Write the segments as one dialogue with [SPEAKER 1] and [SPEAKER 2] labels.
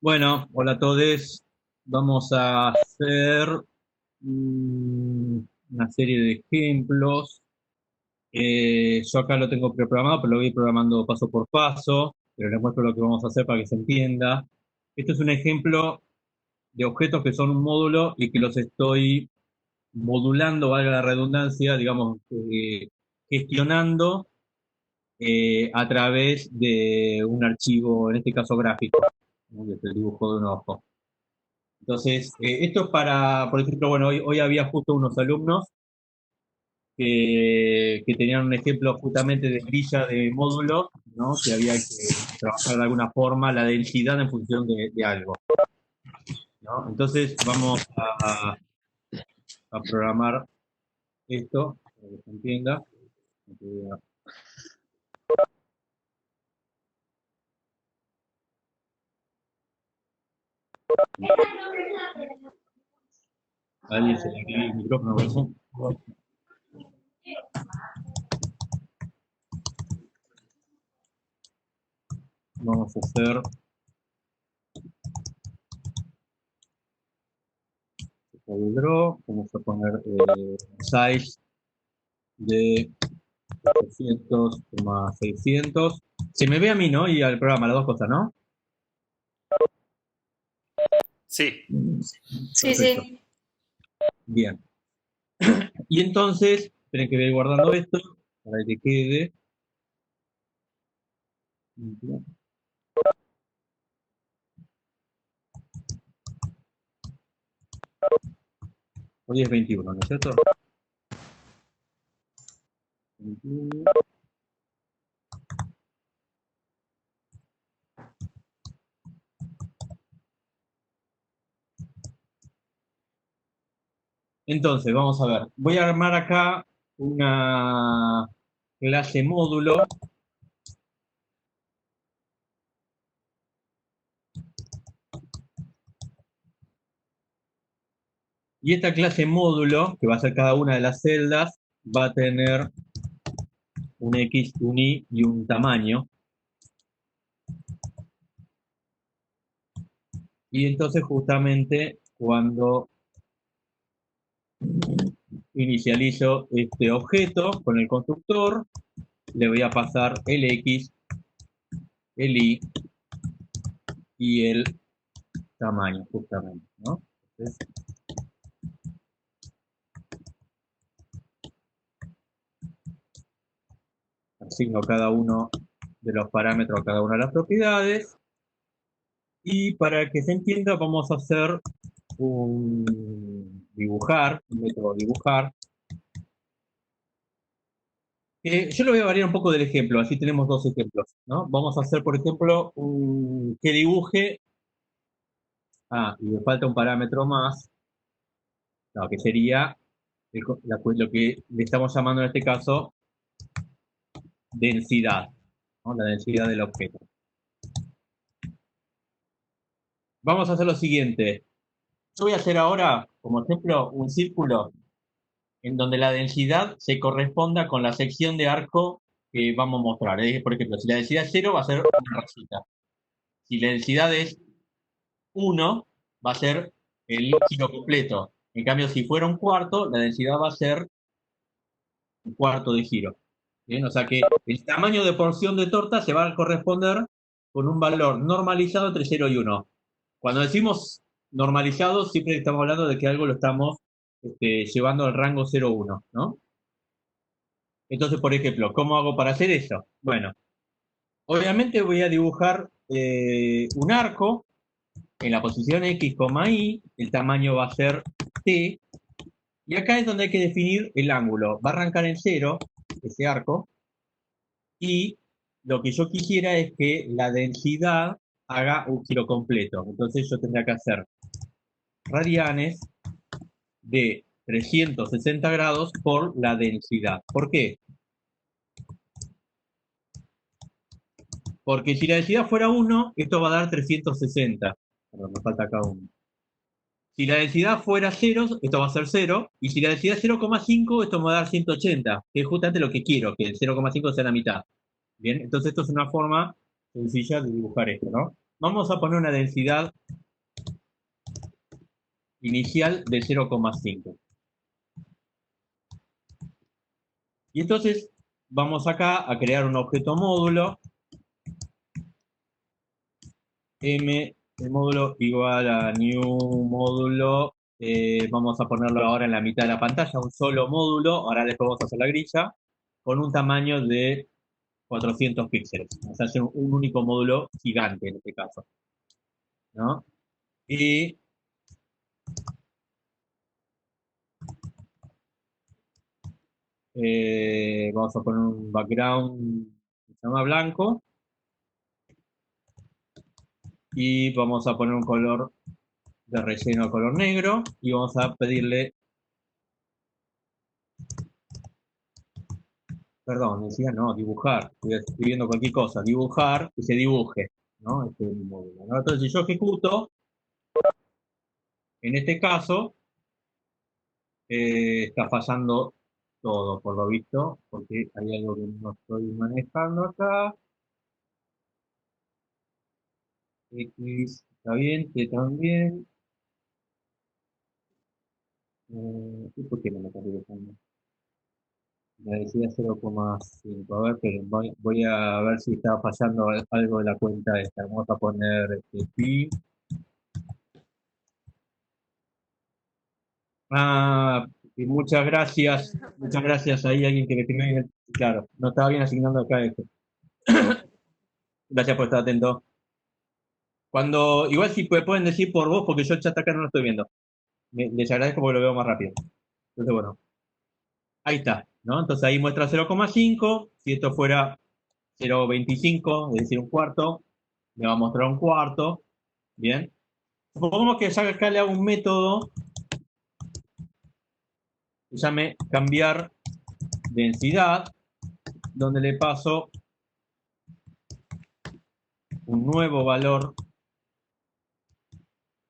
[SPEAKER 1] Bueno, hola a todos. Vamos a hacer una serie de ejemplos. Yo acá lo tengo preprogramado, pero lo voy programando paso por paso, pero les muestro lo que vamos a hacer para que se entienda. Esto es un ejemplo de objetos que son un módulo y que los estoy modulando, valga la redundancia, digamos, gestionando a través de un archivo, en este caso gráfico, ¿no? Que es el dibujo de un ojo. Entonces, esto es para, por ejemplo, bueno, hoy había justo unos alumnos que tenían un ejemplo justamente de grilla de módulos, ¿no? Que había que trabajar de alguna forma la densidad en función de algo, ¿no? Entonces, vamos a programar esto, para que se entienda. Alguien se le activa el micrófono, ¿verdad? Vamos a hacer el draw, vamos a poner size de 800,600. Se me ve a mí, ¿no? Y al programa, las dos cosas, ¿no?
[SPEAKER 2] Sí,
[SPEAKER 3] Sí,
[SPEAKER 1] Perfecto.
[SPEAKER 3] sí.
[SPEAKER 1] Bien. Y entonces, tienen que ir guardando esto para que quede. Hoy es 21, ¿no es cierto? 21. Entonces, vamos a ver. Voy a armar acá una clase módulo. Y esta clase módulo, que va a ser cada una de las celdas, va a tener un X, un Y y un tamaño. Y entonces justamente cuando inicializo este objeto con el constructor, le voy a pasar el X, el Y y el tamaño justamente, ¿no? Entonces, asigno cada uno de los parámetros a cada una de las propiedades. Y para que se entienda, vamos a hacer un dibujar, un método dibujar. Yo lo voy a variar un poco del ejemplo, así tenemos dos ejemplos, ¿no? Vamos a hacer, por ejemplo, que dibuje. Y me falta un parámetro más, no, que sería lo que le estamos llamando en este caso densidad, ¿no? La densidad del objeto. Vamos a hacer lo siguiente. Yo voy a hacer ahora, como ejemplo, un círculo en donde la densidad se corresponda con la sección de arco que vamos a mostrar. Por ejemplo, si la densidad es 0, va a ser una rayita. Si la densidad es 1, va a ser el giro completo. En cambio, si fuera un cuarto, la densidad va a ser un cuarto de giro. ¿Bien? O sea que el tamaño de porción de torta se va a corresponder con un valor normalizado entre 0 y 1. Cuando decimos normalizado, siempre estamos hablando de que algo lo estamos llevando al rango 0,1, ¿no? Entonces, por ejemplo, ¿cómo hago para hacer eso? Bueno, obviamente voy a dibujar un arco en la posición X, Y, el tamaño va a ser T, y acá es donde hay que definir el ángulo. Va a arrancar en 0, ese arco, y lo que yo quisiera es que la densidad haga un giro completo. Entonces yo tendría que hacer radianes de 360 grados por la densidad. ¿Por qué? Porque si la densidad fuera 1, esto va a dar 360. Perdón, me falta acá 1. Si la densidad fuera 0, esto va a ser 0. Y si la densidad es 0,5, esto me va a dar 180, que es justamente lo que quiero, que el 0,5 sea la mitad. Bien, entonces esto es una forma sencilla de dibujar esto, ¿no? Vamos a poner una densidad inicial de 0,5. Y entonces vamos acá a crear un objeto módulo, m el módulo igual a new módulo, vamos a ponerlo ahora en la mitad de la pantalla, un solo módulo, ahora después vamos a hacer la grilla, con un tamaño de 400 píxeles. Vamos a hacer un único módulo gigante en este caso, ¿no? Y vamos a poner un background que se llama blanco, y vamos a poner un color de relleno color negro, y vamos a pedirle, perdón, decía no, dibujar, estoy escribiendo cualquier cosa, dibujar, que se dibuje, ¿no? Este módulo, ¿no? Entonces, si yo ejecuto, en este caso, está fallando todo, por lo visto, porque hay algo que no estoy manejando acá. X está bien, T también. ¿Por qué no me está dibujando? Me decía 0,5. A ver, pero voy a ver si está fallando algo de la cuenta esta. Vamos a poner pi. Ah, y muchas gracias. Muchas gracias. Ahí alguien que me escribió en claro, no estaba bien asignando acá esto. Gracias por estar atento. Cuando, igual si pueden decir por vos, porque yo el chat acá no lo estoy viendo. Les agradezco porque lo veo más rápido. Entonces, bueno, ahí está, ¿no? Entonces ahí muestra 0,5. Si esto fuera 0,25, es decir, un cuarto, me va a mostrar un cuarto. Bien. Supongamos que ya acá le hago un método que llame cambiar densidad, donde le paso un nuevo valor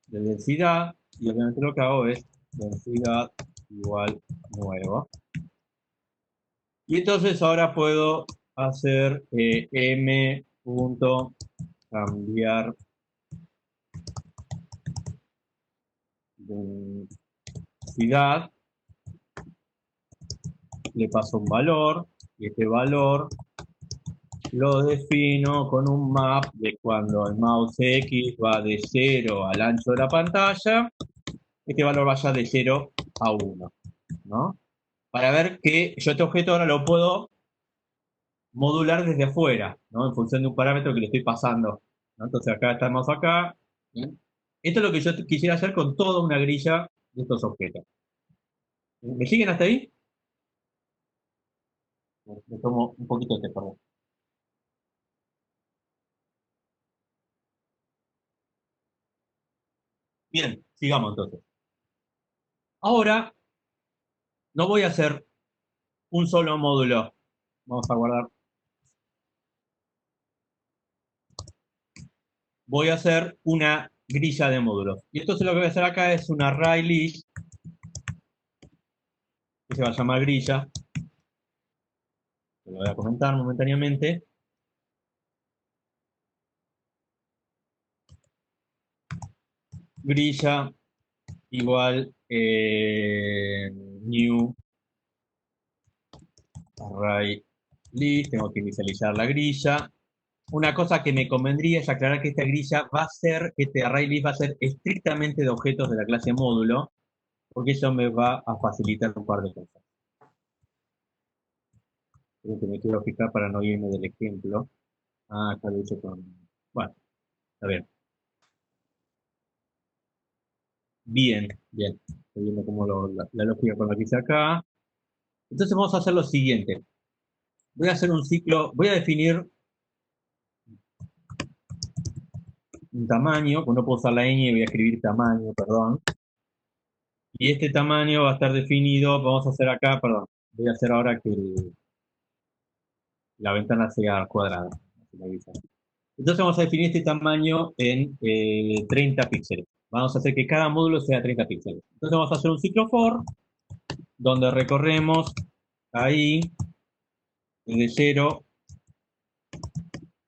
[SPEAKER 1] de densidad, y obviamente lo que hago es densidad igual nuevo. Y entonces ahora puedo hacer m punto cambiar densidad, le paso un valor, y este valor lo defino con un map de cuando el mouse X va de 0 al ancho de la pantalla, este valor vaya de 0 a 1, ¿no? Para ver que yo este objeto ahora lo puedo modular desde afuera, ¿no? En función de un parámetro que le estoy pasando, ¿no? Entonces acá estamos acá. ¿Bien? Esto es lo que yo quisiera hacer con toda una grilla de estos objetos. ¿Me siguen hasta ahí? Me tomo un poquito de té, perdón. Bien, sigamos entonces. Ahora no voy a hacer un solo módulo. Vamos a guardar. Voy a hacer una grilla de módulos. Y entonces lo que voy a hacer acá es un array list, que se va a llamar grilla. Lo voy a comentar momentáneamente. Grilla igual new array list. Tengo que inicializar la grilla. Una cosa que me convendría es aclarar que esta grilla va a ser, este array list va a ser estrictamente de objetos de la clase módulo, porque eso me va a facilitar un par de cosas. Creo que me quiero fijar para no irme del ejemplo. Ah, acá lo hice con... Bueno, a ver. Bien, bien. Estoy viendo cómo la lógica con la que hice acá. Entonces vamos a hacer lo siguiente. Voy a hacer un ciclo, voy a definir un tamaño, pues no puedo usar la ñ, voy a escribir tamaño, perdón. Y este tamaño va a estar definido, vamos a hacer acá, perdón, voy a hacer ahora que la ventana sea cuadrada. Entonces vamos a definir este tamaño en 30 píxeles. Vamos a hacer que cada módulo sea 30 píxeles. Entonces vamos a hacer un ciclo for, donde recorremos ahí, desde 0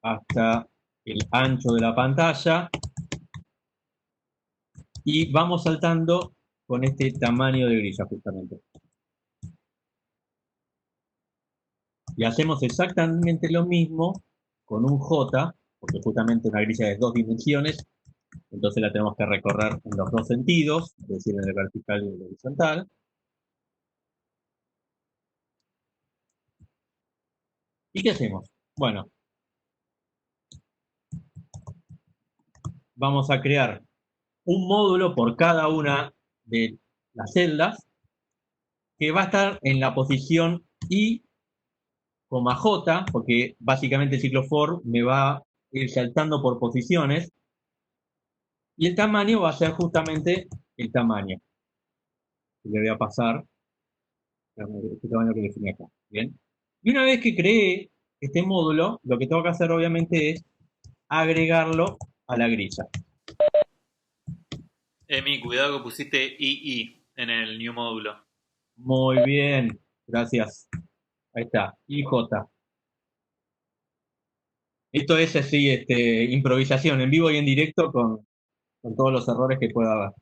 [SPEAKER 1] hasta el ancho de la pantalla y vamos saltando con este tamaño de grilla justamente. Y hacemos exactamente lo mismo con un J, porque justamente una grilla es 2 dimensiones, entonces la tenemos que recorrer en los dos sentidos, es decir, en el vertical y en el horizontal. ¿Y qué hacemos? Bueno, vamos a crear un módulo por cada una de las celdas que va a estar en la posición I, J, porque básicamente el ciclo for me va a ir saltando por posiciones, y el tamaño va a ser justamente el tamaño que le voy a pasar, este tamaño que definí acá. Bien. Y una vez que creé este módulo, lo que tengo que hacer obviamente es agregarlo a la grilla.
[SPEAKER 2] Emi, cuidado que pusiste II en el new módulo.
[SPEAKER 1] Muy bien, gracias. Ahí está, IJ. Esto es así, improvisación en vivo y en directo con todos los errores que pueda haber.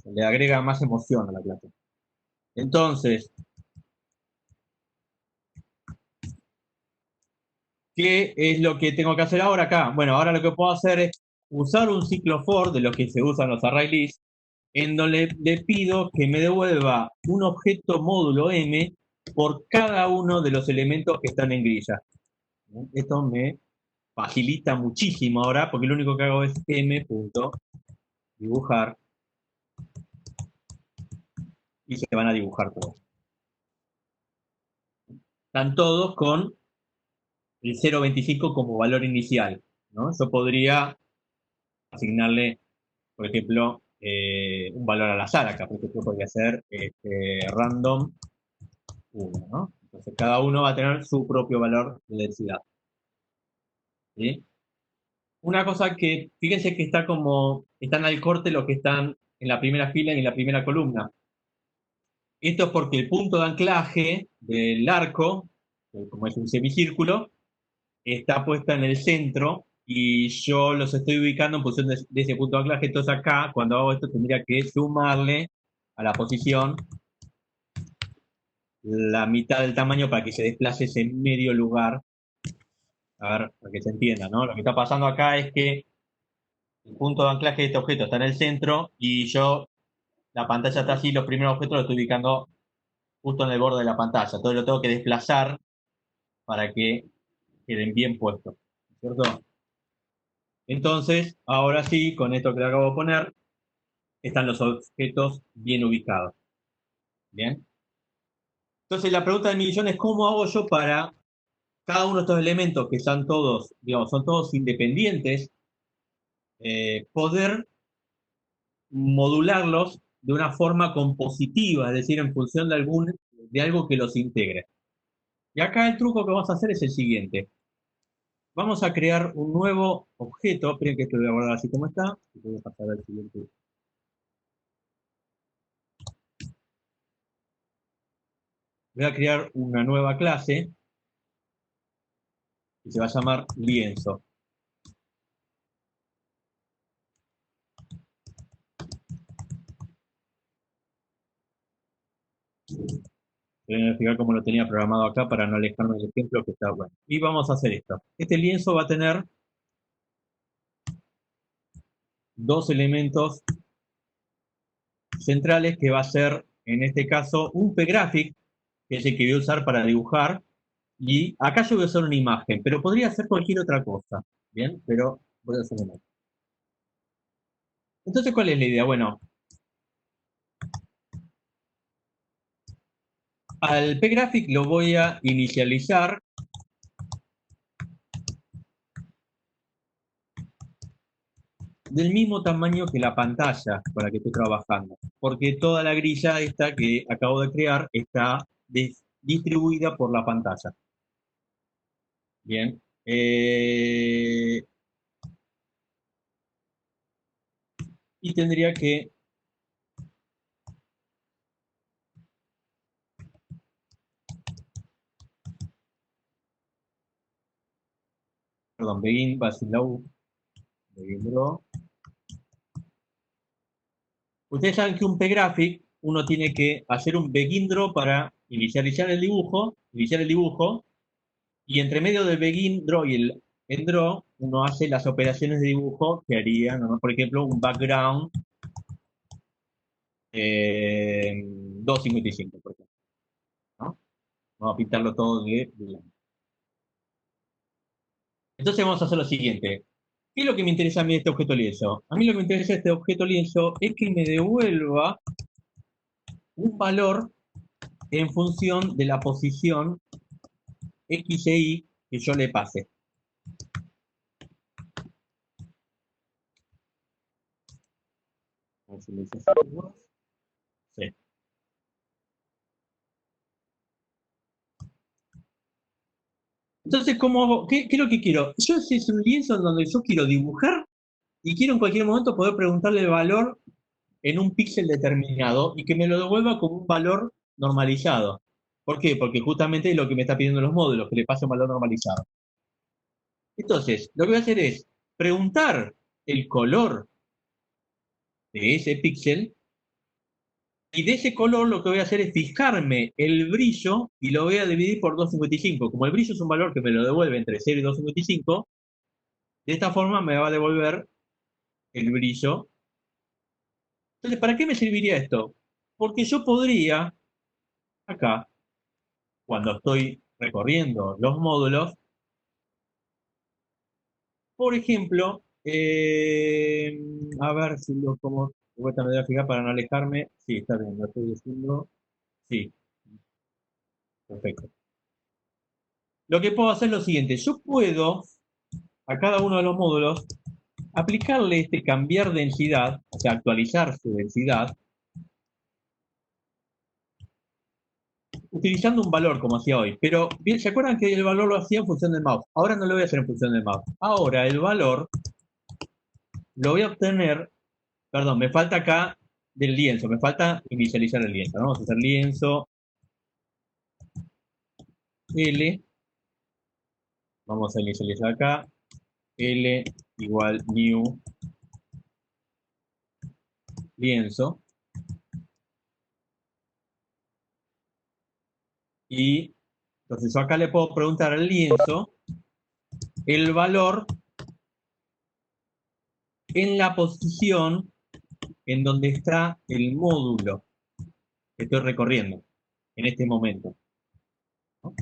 [SPEAKER 1] Le agrega más emoción a la clase. Entonces, ¿qué es lo que tengo que hacer ahora acá? Bueno, ahora lo que puedo hacer es usar un ciclo for de los que se usan los array lists, en donde le pido que me devuelva un objeto módulo M por cada uno de los elementos que están en grilla. Esto me facilita muchísimo ahora, porque lo único que hago es m.dibujar y se van a dibujar todos. Están todos con el 0.25 como valor inicial, ¿no? Yo podría asignarle, por ejemplo, un valor al azar acá, por ejemplo, podría ser random 1, ¿no? Entonces cada uno va a tener su propio valor de densidad. ¿Sí? Una cosa que, fíjense que están al corte los que están en la primera fila y en la primera columna. Esto es porque el punto de anclaje del arco, como es un semicírculo, está puesta en el centro y yo los estoy ubicando en función de ese punto de anclaje. Entonces acá, cuando hago esto, tendría que sumarle a la posición la mitad del tamaño para que se desplace ese medio lugar. A ver, para que se entienda, ¿no? Lo que está pasando acá es que el punto de anclaje de este objeto está en el centro y la pantalla está así, los primeros objetos los estoy ubicando justo en el borde de la pantalla. Entonces lo tengo que desplazar para que queden bien puestos, ¿cierto? Entonces, ahora sí, con esto que le acabo de poner, están los objetos bien ubicados. ¿Bien? Entonces, la pregunta del millón es, ¿cómo hago yo para cada uno de estos elementos que están todos, digamos, son todos independientes, poder modularlos de una forma compositiva, es decir, en función de algo que los integre? Y acá el truco que vamos a hacer es el siguiente. Vamos a crear un nuevo objeto. Esperen que esto lo voy a guardar así como está. Voy a pasar al siguiente. Voy a crear una nueva clase que se va a llamar lienzo. Voy a fijar cómo lo tenía programado acá para no alejarme del ejemplo que está bueno. Y vamos a hacer esto. Este lienzo va a tener dos elementos centrales que va a ser, en este caso, un pgraphic, que es el que voy a usar para dibujar. Y acá yo voy a usar una imagen, pero podría ser cualquier otra cosa. Bien, pero voy a hacer una imagen. Entonces, ¿cuál es la idea? Bueno, al pgraphic lo voy a inicializar del mismo tamaño que la pantalla con la que estoy trabajando, porque toda la grilla esta que acabo de crear está distribuida por la pantalla. Bien. Y tendría que, perdón, begin Basilow. Begin Draw. Ustedes saben que un pgraphic, uno tiene que hacer un begin draw para inicializar el dibujo, y entre medio del begin draw y el end draw, uno hace las operaciones de dibujo que haría, ¿no? Por ejemplo, un background 255, por ejemplo, ¿no? Vamos a pintarlo todo de blanco. Entonces vamos a hacer lo siguiente. ¿Qué es lo que me interesa a mí de este objeto lienzo? A mí lo que me interesa de este objeto lienzo es que me devuelva un valor en función de la posición X e Y que yo le pase. A ver si le hice así. Sí. Entonces, ¿qué es lo que quiero? Yo es un lienzo en donde yo quiero dibujar y quiero en cualquier momento poder preguntarle el valor en un píxel determinado y que me lo devuelva como un valor normalizado. ¿Por qué? Porque justamente es lo que me está pidiendo los módulos, que le pase un valor normalizado. Entonces, lo que voy a hacer es preguntar el color de ese píxel y de ese color lo que voy a hacer es fijarme el brillo y lo voy a dividir por 255. Como el brillo es un valor que me lo devuelve entre 0 y 255, de esta forma me va a devolver el brillo. Entonces, ¿para qué me serviría esto? Porque yo podría, acá, cuando estoy recorriendo los módulos, por ejemplo, a ver si lo como de vuelta me voy a fijar para no alejarme. Sí, está bien, lo estoy diciendo. Sí, perfecto. Lo que puedo hacer es lo siguiente, yo puedo a cada uno de los módulos aplicarle este cambiar densidad, o sea, actualizar su densidad, utilizando un valor como hacía hoy. Pero, bien, ¿se acuerdan que el valor lo hacía en función del mouse? Ahora no lo voy a hacer en función del mouse. Ahora el valor lo voy a obtener, perdón, me falta acá del lienzo, me falta inicializar el lienzo, ¿no? Vamos a hacer lienzo L, vamos a inicializar acá, L igual new lienzo, y entonces yo acá le puedo preguntar al lienzo el valor en la posición en donde está el módulo que estoy recorriendo en este momento, ¿no?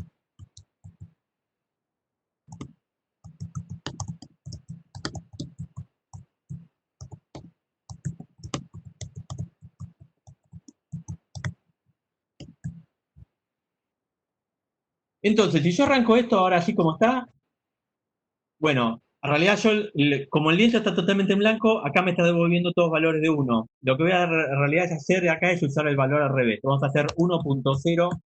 [SPEAKER 1] Entonces, si yo arranco esto ahora así como está, bueno, en realidad yo, como el lienzo está totalmente en blanco, acá me está devolviendo todos valores de 1. Lo que voy a en realidad es hacer acá es usar el valor al revés. Vamos a hacer 1.0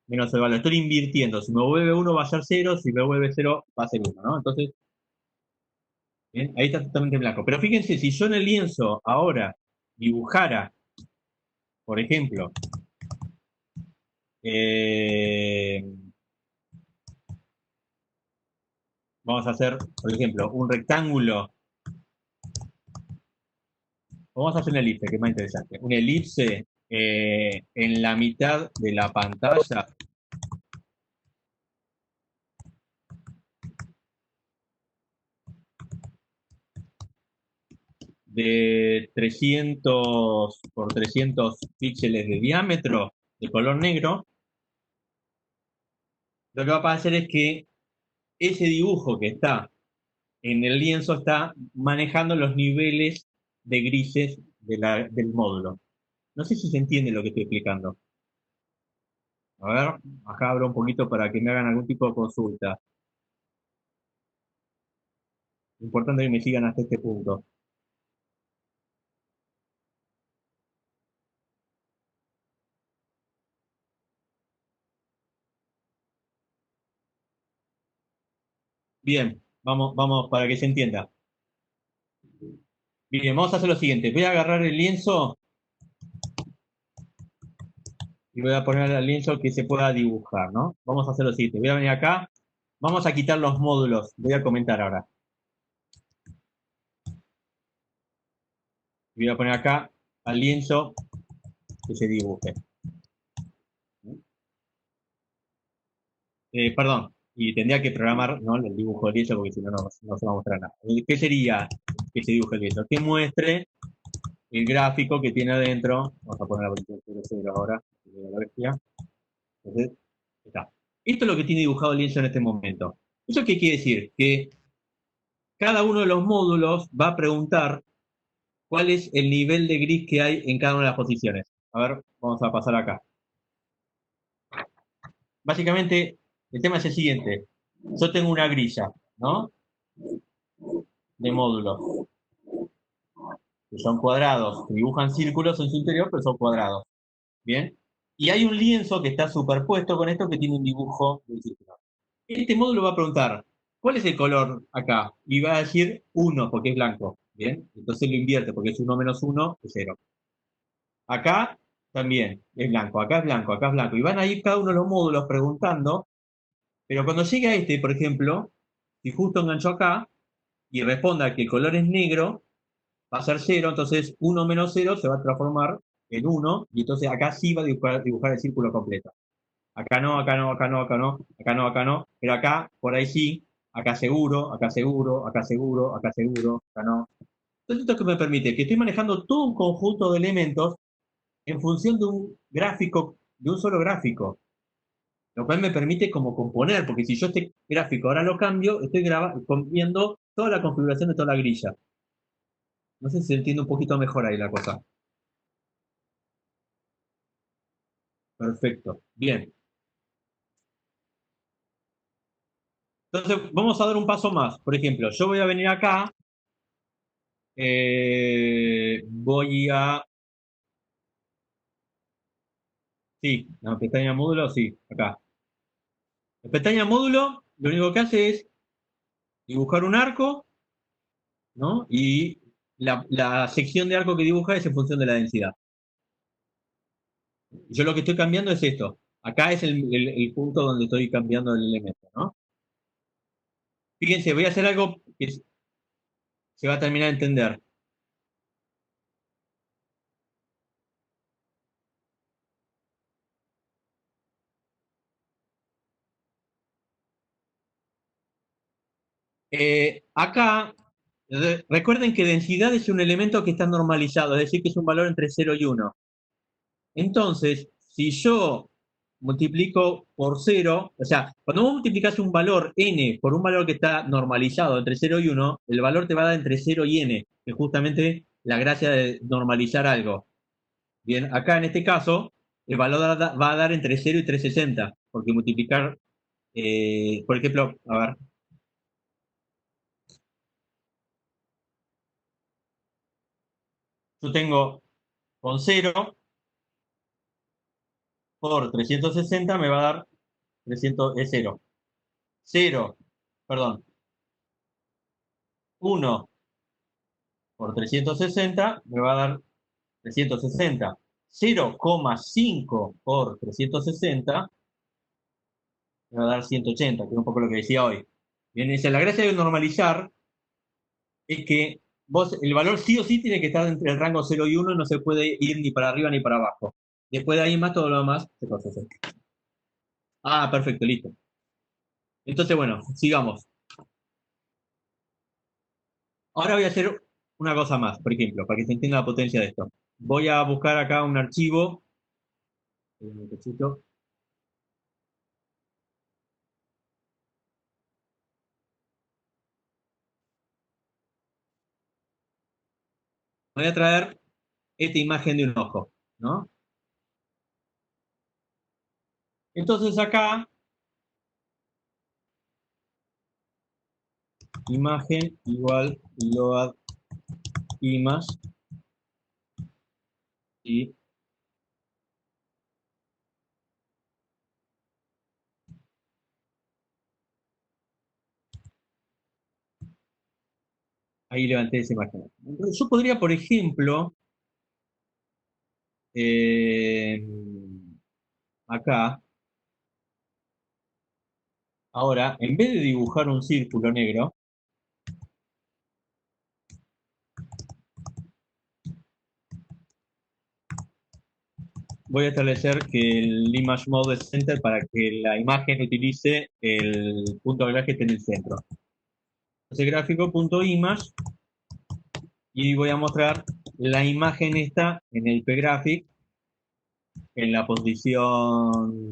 [SPEAKER 1] menos el valor. Estoy invirtiendo. Si me vuelve 1 va a ser 0, si me vuelve 0 va a ser 1, ¿no? Entonces, bien, ahí está totalmente en blanco. Pero fíjense, si yo en el lienzo ahora dibujara, por ejemplo, eh, vamos a hacer, por ejemplo, un rectángulo. Vamos a hacer una elipse, que es más interesante. Una elipse en la mitad de la pantalla de 300 por 300 píxeles de diámetro de color negro. Lo que va a pasar es que ese dibujo que está en el lienzo está manejando los niveles de grises del módulo. No sé si se entiende lo que estoy explicando. A ver, acá abro un poquito para que me hagan algún tipo de consulta. Importante que me sigan hasta este punto. Bien, vamos para que se entienda. Bien, vamos a hacer lo siguiente. Voy a agarrar el lienzo y voy a poner el lienzo que se pueda dibujar, ¿no? Vamos a hacer lo siguiente. Voy a venir acá. Vamos a quitar los módulos. Voy a comentar ahora. Y voy a poner acá al lienzo que se dibuje. Perdón, y tendría que programar, ¿no?, el dibujo del lienzo porque si no, no se va a mostrar nada. ¿Qué sería que se dibuje el lienzo? Que muestre el gráfico que tiene adentro. Vamos a poner la posición 0,0 ahora, la bestia. Entonces, está. Esto es lo que tiene dibujado el lienzo en este momento. ¿Eso qué quiere decir? Que cada uno de los módulos va a preguntar cuál es el nivel de gris que hay en cada una de las posiciones. A ver, vamos a pasar acá. Básicamente, el tema es el siguiente. Yo tengo una grilla, ¿no?, de módulos, que son cuadrados, que dibujan círculos en su interior, pero son cuadrados. ¿Bien? Y hay un lienzo que está superpuesto con esto que tiene un dibujo de círculo. Este módulo va a preguntar, ¿cuál es el color acá? Y va a decir 1, porque es blanco. ¿Bien? Entonces lo invierte, porque es 1 menos 1, es 0. Acá también es blanco, acá es blanco, acá es blanco. Y van a ir cada uno de los módulos preguntando, pero cuando llegue a este, por ejemplo, si justo enganchó acá y responda que el color es negro, va a ser 0, entonces 1 menos 0 se va a transformar en 1, y entonces acá sí va a dibujar el círculo completo. Acá no, acá no, acá no, acá no, acá no, acá no, pero acá, por ahí sí, acá seguro, acá seguro, acá seguro, acá seguro, acá no. Entonces, ¿esto qué me permite? Que estoy manejando todo un conjunto de elementos en función de un gráfico, de un solo gráfico, lo cual me permite como componer, porque si yo este gráfico ahora lo cambio, estoy viendo toda la configuración de toda la grilla. No sé si se entiende un poquito mejor ahí la cosa. Perfecto. Bien. Entonces, vamos a dar un paso más. Por ejemplo, yo voy a venir acá, voy a... Sí, la pestaña módulo, sí, acá. La pestaña módulo, lo único que hace es dibujar un arco, ¿no? Y la sección de arco que dibuja es en función de la densidad. Yo lo que estoy cambiando es esto. Acá es el punto donde estoy cambiando el elemento, ¿no? Fíjense, voy a hacer algo que se va a terminar de entender. Acá, recuerden que densidad es un elemento que está normalizado, es decir, que es un valor entre 0 y 1. Entonces, si yo multiplico por 0, o sea, cuando vos multiplicás un valor n por un valor que está normalizado entre 0 y 1, el valor te va a dar entre 0 y n, que es justamente la gracia de normalizar algo. Bien, acá en este caso, el valor va a dar entre 0 y 360, porque multiplicar, por ejemplo, a ver, yo tengo con 0 por 360 me va a dar 300, es 0. 0, perdón, 1 por 360 me va a dar 360. 0,5 por 360 me va a dar 180, que es un poco lo que decía hoy. Bien, dice, la gracia de normalizar es que vos, el valor sí o sí tiene que estar entre el rango 0 y 1, no se puede ir ni para arriba ni para abajo. Después de ahí más, todo lo demás se procesa. Ah, perfecto, listo. Entonces, bueno, sigamos. Ahora voy a hacer una cosa más, por ejemplo, para que se entienda la potencia de esto. Voy a buscar acá un archivo. Un cachito. Voy a traer esta imagen de un ojo, ¿no? Entonces acá, imagen igual load image, y ahí levanté esa imagen. Entonces yo podría, por ejemplo, eh, acá, ahora, en vez de dibujar un círculo negro, voy a establecer que el Image Mode es Center para que la imagen utilice el punto de anclaje que esté en el centro. Entonces gráfico.image y voy a mostrar la imagen esta en el pgraphic en la posición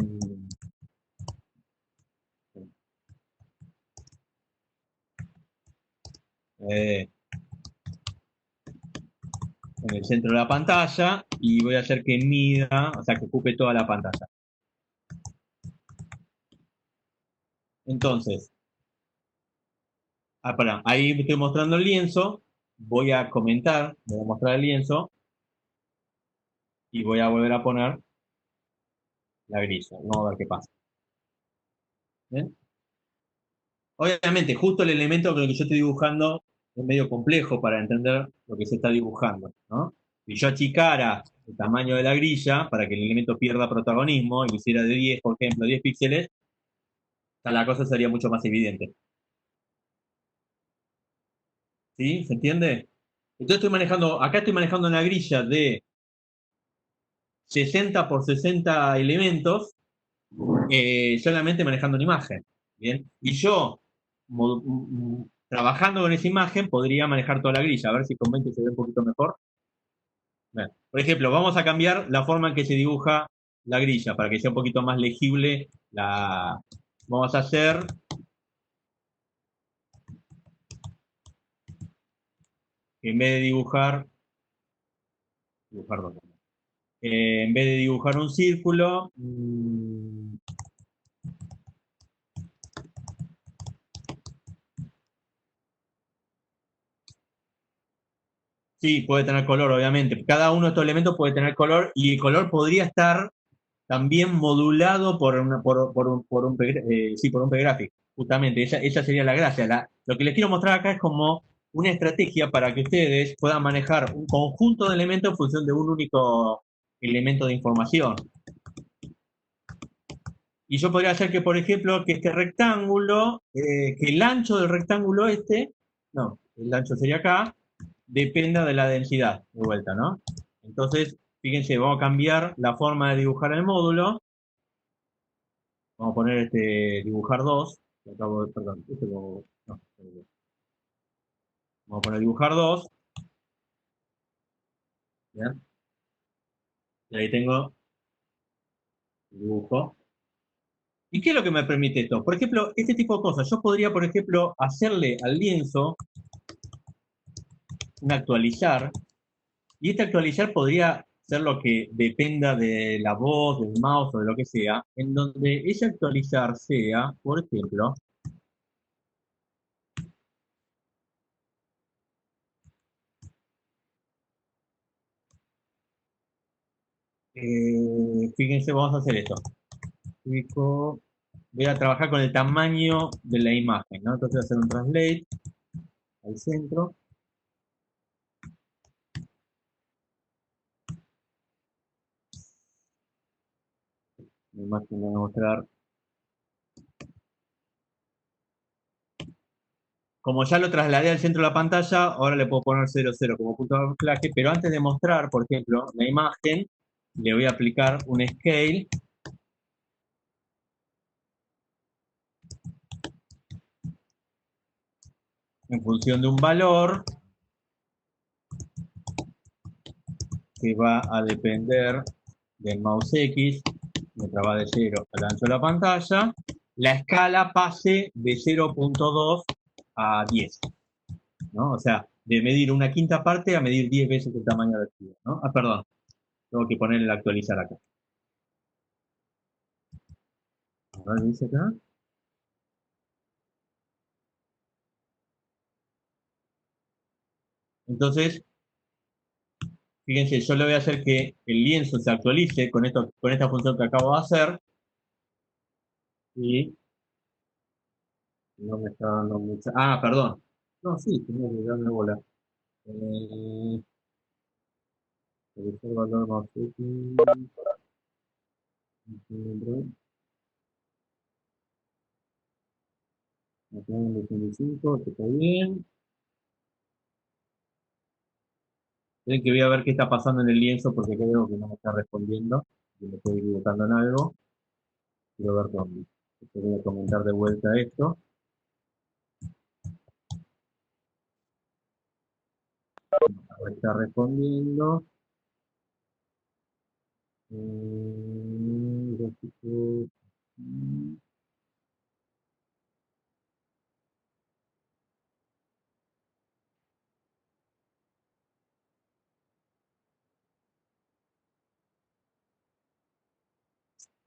[SPEAKER 1] en el centro de la pantalla y voy a hacer que mida, o sea, que ocupe toda la pantalla. Entonces, perdón, ahí estoy mostrando el lienzo, voy a comentar, voy a mostrar el lienzo y voy a volver a poner la grilla. Vamos a ver qué pasa. ¿Bien? Obviamente, justo el elemento con el que yo estoy dibujando es medio complejo para entender lo que se está dibujando, ¿no? Si yo achicara el tamaño de la grilla para que el elemento pierda protagonismo y lo hiciera de 10, por ejemplo, 10 píxeles, la cosa sería mucho más evidente. ¿Sí? ¿Se entiende? Entonces acá estoy manejando una grilla de 60 por 60 elementos, solamente manejando una imagen. ¿Bien? Y yo, trabajando con esa imagen, podría manejar toda la grilla. A ver si con 20 se ve un poquito mejor. Bien. Por ejemplo, vamos a cambiar la forma en que se dibuja la grilla para que sea un poquito más legible. Vamos a hacer en vez de dibujar dos. En vez de dibujar un círculo, sí, puede tener color, obviamente. Cada uno de estos elementos puede tener color y el color podría estar también modulado por un pgraphic. Justamente, esa sería la gracia. Lo que les quiero mostrar acá es como una estrategia para que ustedes puedan manejar un conjunto de elementos en función de un único elemento de información. Y yo podría hacer que, por ejemplo, que este rectángulo, que el ancho del rectángulo no, el ancho sería acá, dependa de la densidad, de vuelta, ¿no? Entonces, fíjense, vamos a cambiar la forma de dibujar el módulo. Vamos a poner dibujar 2. Perdón, no, vamos a poner dibujar 2. ¿Bien? Y ahí tengo el dibujo. ¿Y qué es lo que me permite esto? Por ejemplo, este tipo de cosas. Yo podría, por ejemplo, hacerle al lienzo un actualizar. Y este actualizar podría ser lo que dependa de la voz, del mouse o de lo que sea, en donde ese actualizar sea, por ejemplo, fíjense, vamos a hacer esto. Voy a trabajar con el tamaño de la imagen, ¿no? Entonces voy a hacer un translate al centro. La imagen voy a mostrar. Como ya lo trasladé al centro de la pantalla, ahora le puedo poner 0,0 como punto de anclaje, pero antes de mostrar, por ejemplo, la imagen, le voy a aplicar un scale en función de un valor que va a depender del mouse X, mientras va de 0 al ancho de la pantalla, la escala pase de 0,2 a 10, ¿no? O sea, de medir una quinta parte a medir 10 veces el tamaño del archivo, ¿no? Perdón, tengo que poner el actualizar acá. A ver, dice acá. Entonces, fíjense, yo le voy a hacer que el lienzo se actualice con esta función que acabo de hacer y no me está dando mucha. Ah, perdón. No, sí, tengo que darme bola. Eh, Seleccionar valor más X, acá en 25, esto está bien. Miren que voy a ver qué está pasando en el lienzo porque creo que no me está respondiendo. Si me estoy equivocando en algo, quiero ver dónde. Voy a comentar de vuelta esto. Está respondiendo. Gráfico.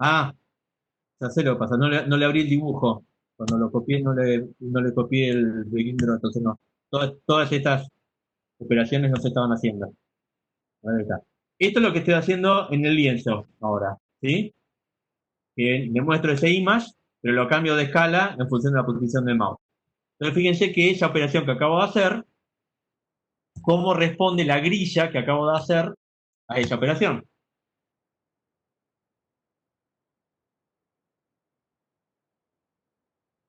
[SPEAKER 1] Ah, ya sé lo que pasa, no le abrí el dibujo. Cuando lo copié no le copié el cilindro, entonces no. Todas estas operaciones no se estaban haciendo. Ahí está. Esto es lo que estoy haciendo en el lienzo ahora, ¿sí? Que le muestro ese image, pero lo cambio de escala en función de la posición del mouse. Entonces fíjense que esa operación que acabo de hacer, cómo responde la grilla que acabo de hacer a esa operación.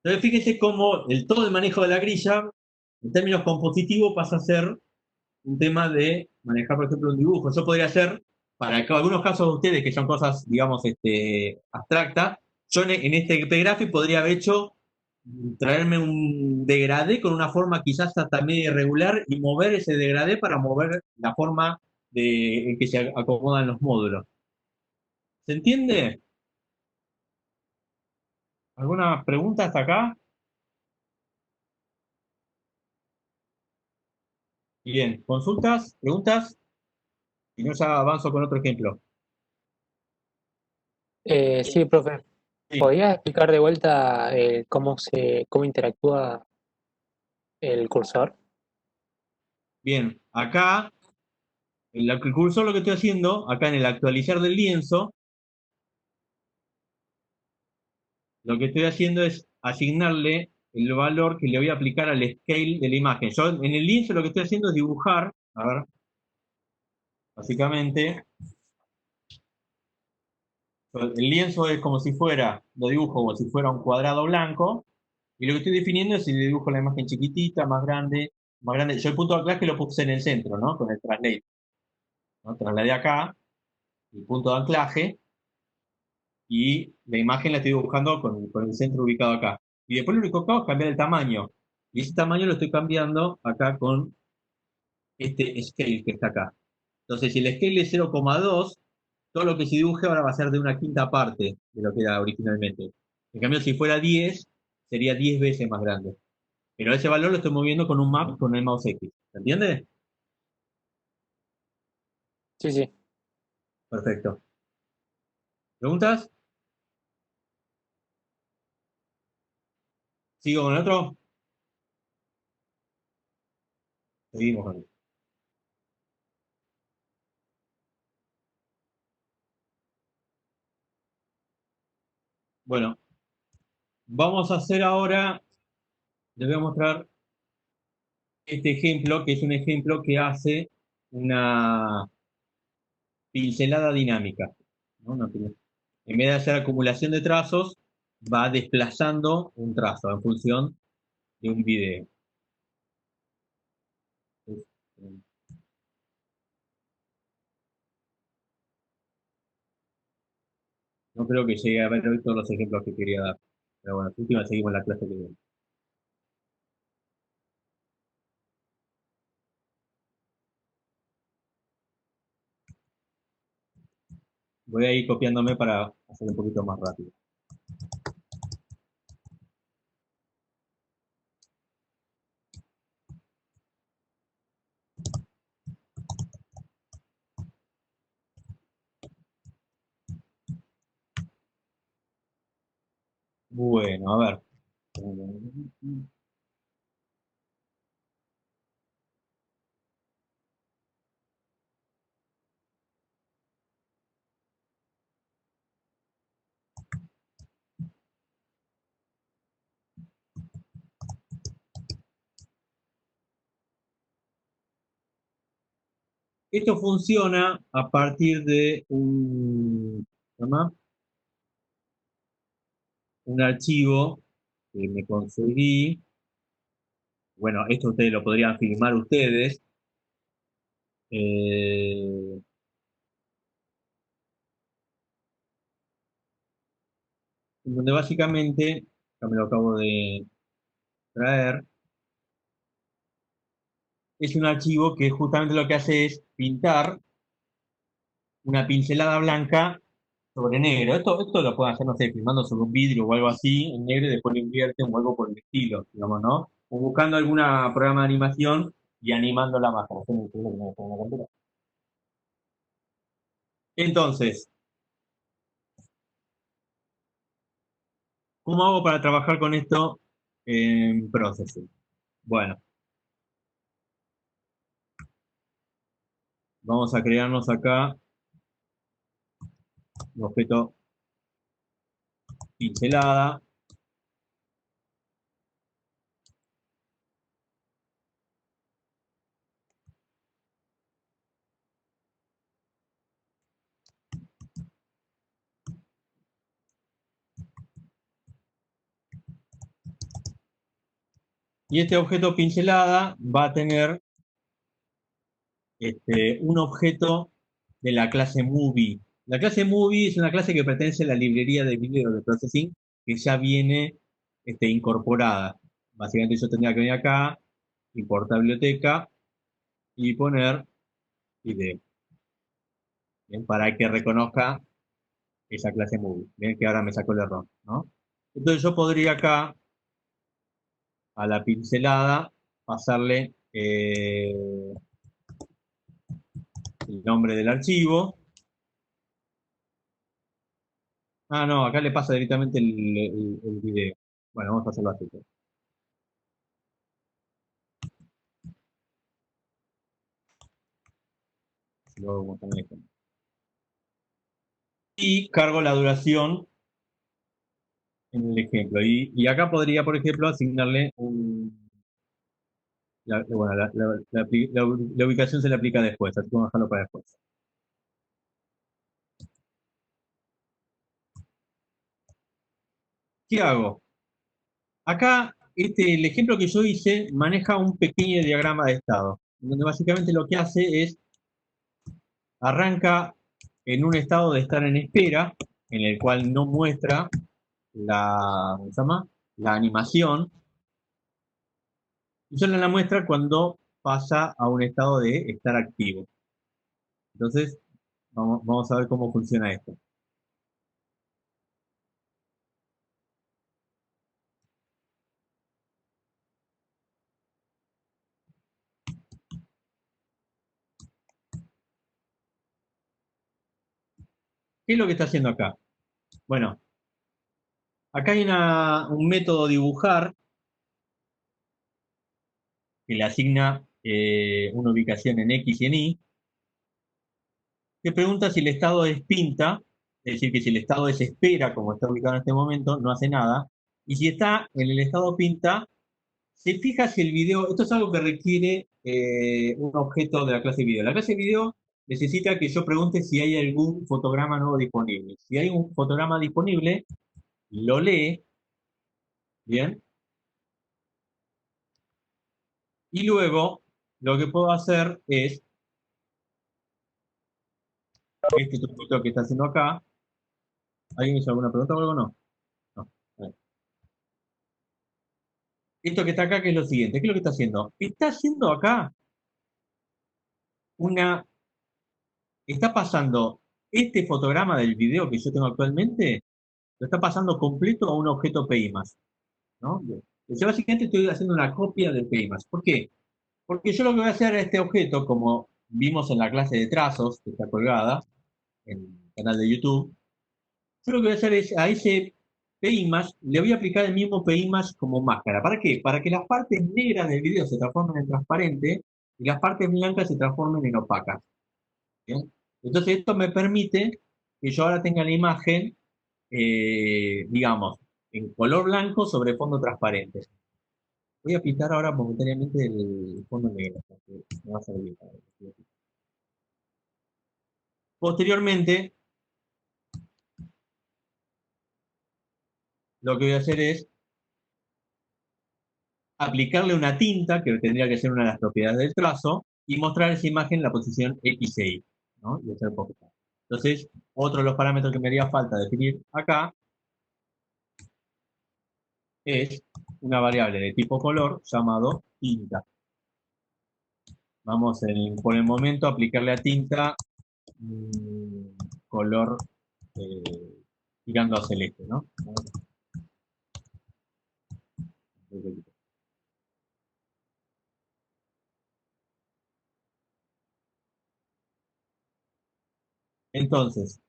[SPEAKER 1] Entonces fíjense cómo todo el manejo de la grilla, en términos compositivos, pasa a ser un tema de manejar, por ejemplo, un dibujo. Yo podría hacer, para algunos casos de ustedes que son cosas, digamos, abstractas, yo en este graphic podría haber hecho, traerme un degradé con una forma quizás hasta medio irregular y mover ese degradé para mover la forma en que se acomodan los módulos. ¿Se entiende? ¿Alguna pregunta hasta acá? Bien, ¿consultas? ¿Preguntas? Si no, ya avanzo con otro ejemplo.
[SPEAKER 3] Sí, profe.
[SPEAKER 1] Sí,
[SPEAKER 3] ¿Podría explicar de vuelta cómo interactúa el cursor?
[SPEAKER 1] bien. Acá, el cursor lo que estoy haciendo, acá en el actualizar del lienzo, lo que estoy haciendo es asignarle el valor que le voy a aplicar al scale de la imagen. Yo en el lienzo lo que estoy haciendo es dibujar, a ver, básicamente, el lienzo es como si fuera, lo dibujo como si fuera un cuadrado blanco, y lo que estoy definiendo es si le dibujo la imagen chiquitita, más grande, más grande. Yo el punto de anclaje lo puse en el centro, ¿no? Con el translate, ¿no? Trasladé acá, el punto de anclaje, y la imagen la estoy dibujando con el centro ubicado acá. Y después lo único que hago es cambiar el tamaño. Y ese tamaño lo estoy cambiando acá con este scale que está acá. Entonces, si el scale es 0,2, todo lo que se dibuje ahora va a ser de una quinta parte de lo que era originalmente. En cambio, si fuera 10, sería 10 veces más grande. Pero ese valor lo estoy moviendo con un map con el mouse X. ¿Se entiende?
[SPEAKER 3] Sí, sí.
[SPEAKER 1] Perfecto. ¿Preguntas? ¿Sigo con el otro? Seguimos con él. Bueno, vamos a hacer ahora, les voy a mostrar este ejemplo, que es un ejemplo que hace una pincelada dinámica, ¿no? En vez de hacer acumulación de trazos, va desplazando un trazo en función de un video. No creo que llegue a ver hoy todos los ejemplos que quería dar. Pero bueno, última seguimos la clase que viene. Voy a ir copiándome para hacer un poquito más rápido. Bueno, a ver. Esto funciona a partir de ¿cómo se llama? Un archivo que me conseguí. Bueno, esto ustedes lo podrían filmar ustedes. Eh, en donde básicamente, ya me lo acabo de traer, es un archivo que justamente lo que hace es pintar una pincelada blanca sobre negro. Esto lo pueden hacer, no sé, filmando sobre un vidrio o algo así, en negro, y después lo invierten o algo por el estilo, digamos, ¿no? O buscando algún programa de animación y animando la máscara. Entonces, ¿cómo hago para trabajar con esto en Processing? Bueno, vamos a crearnos acá un objeto pincelada. Y este objeto pincelada va a tener un objeto de la clase Movie. La clase Movie es una clase que pertenece a la librería de video de Processing que ya viene incorporada. Básicamente yo tendría que venir acá, importar biblioteca y poner video. ¿Bien? Para que reconozca esa clase Movie. Bien, que ahora me sacó el error, ¿no? Entonces yo podría acá a la pincelada pasarle el nombre del archivo. Ah, no, acá le pasa directamente el video. Bueno, vamos a hacerlo así, pues. Luego como también esto. Y cargo la duración en el ejemplo. Y acá podría, por ejemplo, asignarle bueno, la ubicación se le aplica después, así que vamos a dejarlo para después. ¿Qué hago? Acá, el ejemplo que yo hice maneja un pequeño diagrama de estado, donde básicamente lo que hace es arranca en un estado de estar en espera, en el cual no muestra ¿cómo se llama? La animación, y solo la muestra cuando pasa a un estado de estar activo. Entonces, vamos a ver cómo funciona esto. ¿Qué es lo que está haciendo acá? Bueno, acá hay un método dibujar que le asigna una ubicación en X y en Y, que pregunta si el estado es pinta, es decir, que si el estado es espera, como está ubicado en este momento, no hace nada, y si está en el estado pinta, se fija si el video, esto es algo que requiere un objeto de la clase video. La clase video necesita que yo pregunte si hay algún fotograma nuevo disponible. Si hay un fotograma disponible, lo lee, ¿bien? Y luego lo que puedo hacer es, este truquito que está haciendo acá, ¿alguien hizo alguna pregunta o algo? No. No. Bueno. Esto que está acá, que es lo siguiente, ¿qué es lo que está haciendo? Está haciendo acá una, está pasando este fotograma del video que yo tengo actualmente, lo está pasando completo a un objeto PIMAX, ¿no? Yo básicamente estoy haciendo una copia del PIMAX. ¿Por qué? Porque yo lo que voy a hacer a este objeto, como vimos en la clase de trazos, que está colgada en el canal de YouTube, yo lo que voy a hacer es a ese PIMAX le voy a aplicar el mismo PIMAX como máscara. ¿Para qué? Para que las partes negras del video se transformen en transparente y las partes blancas se transformen en opacas. ¿Bien? Entonces esto me permite que yo ahora tenga la imagen, digamos, en color blanco sobre fondo transparente. Voy a pintar ahora momentáneamente el fondo negro, porque me va a servir. Posteriormente, lo que voy a hacer es aplicarle una tinta, que tendría que ser una de las propiedades del trazo, y mostrar esa imagen en la posición X e Y, ¿no? Y hacer poquito. Entonces, otro de los parámetros que me haría falta definir acá es una variable de tipo color llamado tinta. Vamos por el momento a aplicarle a tinta color tirando a celeste, ¿no? Entonces,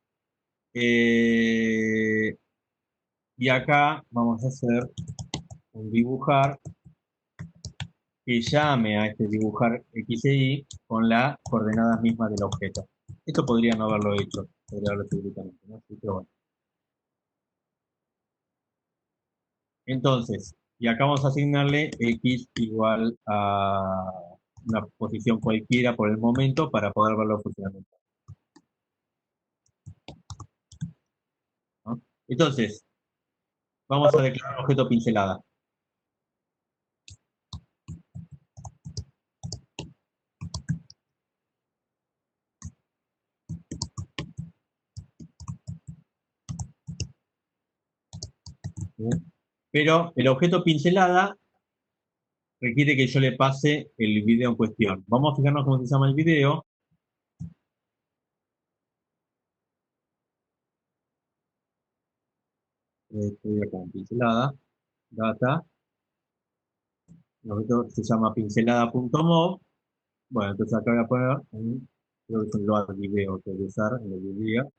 [SPEAKER 1] y acá vamos a hacer un dibujar que llame a este dibujar X e Y con las coordenadas mismas del objeto. Esto podría no haberlo hecho, podría haberlo hecho directamente, ¿no? Sí, pero bueno. Entonces, y acá vamos a asignarle X igual a una posición cualquiera por el momento para poder verlo en funcionamiento, ¿no? Entonces, vamos a declarar un objeto pincelada. ¿Bien? Pero el objeto pincelada requiere que yo le pase el video en cuestión. Vamos a fijarnos cómo se llama el video. Estoy acá en pincelada, data. El objeto se llama pincelada.mov. Bueno, entonces acá voy a poner creo que es un load video que voy a usar en el video.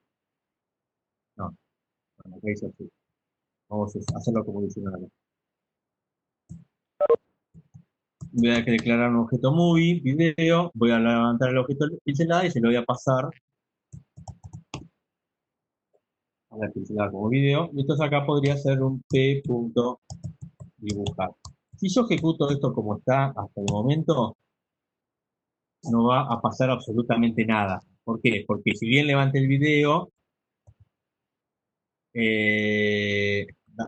[SPEAKER 1] No, bueno, acá dice así. Vamos a hacerlo como diccionario. Voy a declarar un objeto movie, video, voy a levantar el objeto pincelada y se lo voy a pasar a la pincelada como video. Y entonces acá podría ser un p.dibujar. Si yo ejecuto esto como está hasta el momento, no va a pasar absolutamente nada. ¿Por qué? Porque si bien levante el video,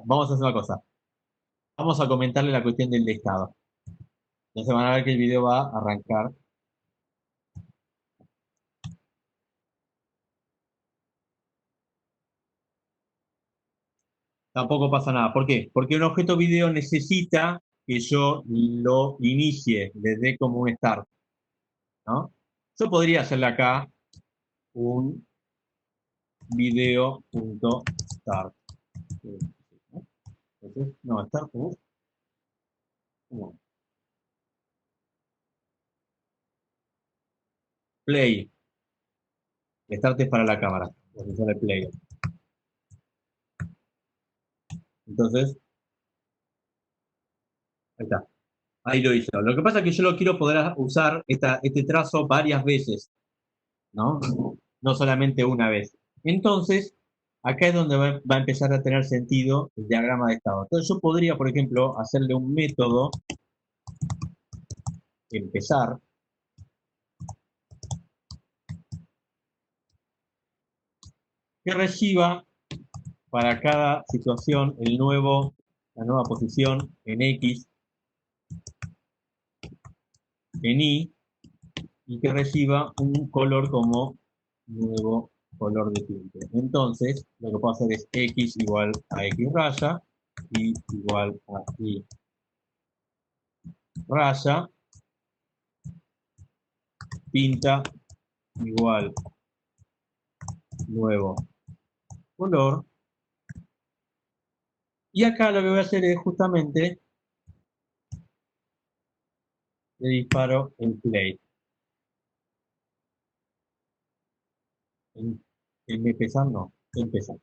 [SPEAKER 1] vamos a hacer una cosa. Vamos a comentarle la cuestión del estado. Entonces van a ver que el video va a arrancar. Tampoco pasa nada. ¿Por qué? Porque un objeto video necesita que yo lo inicie, le dé como un start, ¿no? Yo podría hacerle acá un video.start. Entonces, no, start, ¿cómo? Play. Start es para la cámara. Entonces sale play. Entonces, ahí está. Ahí lo hizo. Lo que pasa es que yo lo quiero poder usar este trazo varias veces, ¿no? No solamente una vez. Entonces, acá es donde va a empezar a tener sentido el diagrama de estado. Entonces yo podría, por ejemplo, hacerle un método, empezar, que reciba para cada situación la nueva posición en X, en Y, y que reciba un color como nuevo color de tinte. Entonces, lo que puedo hacer es X igual a X raya, Y igual a Y raya, pinta igual nuevo color. Y acá lo que voy a hacer es justamente le disparo en play. En empezar no, empezar.